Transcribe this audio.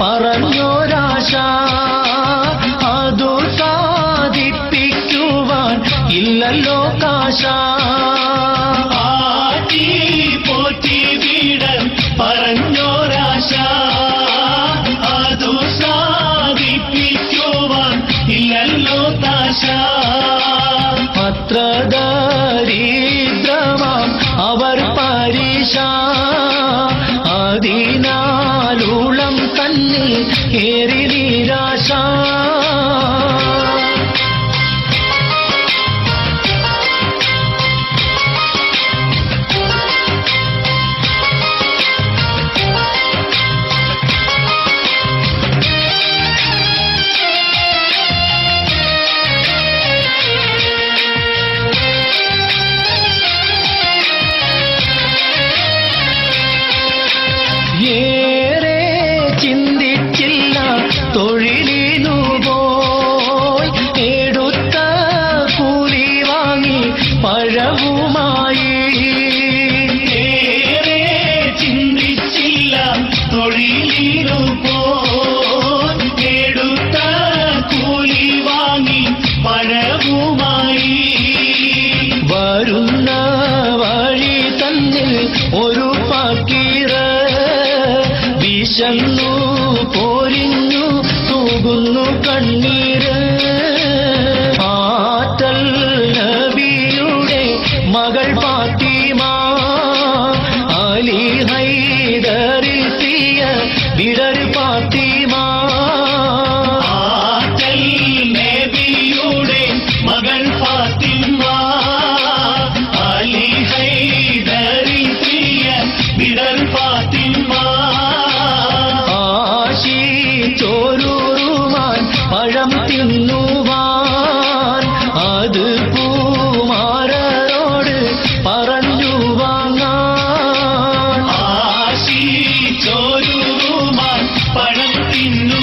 പറഞ്ഞോരാശ അതു സാധിപ്പിക്കുവാൻ ഇല്ലല്ലോ കാശ. ആറ്റി പോറ്റി വീടൻ പറഞ്ഞോരാശ അതു സാധിപ്പിക്കുവാൻ ഇല്ലല്ലോ കാശ. അത്ര ദരിദ്രമാം അവർ പരീക്ഷ അതിനാലുളം തന്നെ ഏറി നിരാശ. ഏറെ ചിന്തിച്ചില്ല തൊഴിലിനു പോയി എടുത്ത കൂലി വാങ്ങി പഴവുമായി. ഏറെ ചിന്തിച്ചില്ല തൊഴിലിനു പോയി എടുത്ത കൂലി വാങ്ങി പഴവുമായി. വരുന്ന വഴി തന്നിൽ ഒരു ഫക്കീർ വിശന്നു പോരിഞ്ഞു തൂകുന്നു കണ്ണീര്. ആറ്റൽ നബിയുടെ മകൾ ഫാത്തിമ അലി ഹൈദറിൽ പ്രിയ വിടർ ഫാത്തിമ. ആറ്റൽ നബിയുടെ മകൾ ഫാത്തിമ അലി ഹൈദറിൽ പ്രിയ വിടർ ഫാത്തിമ. ചോരൂറുവാൻ പഴം തിന്നുവാൻ അത് പൂമാരോട് പറഞ്ഞു വാങ്ങാൻ. ചോരുമാൻ പഴം തിന്നു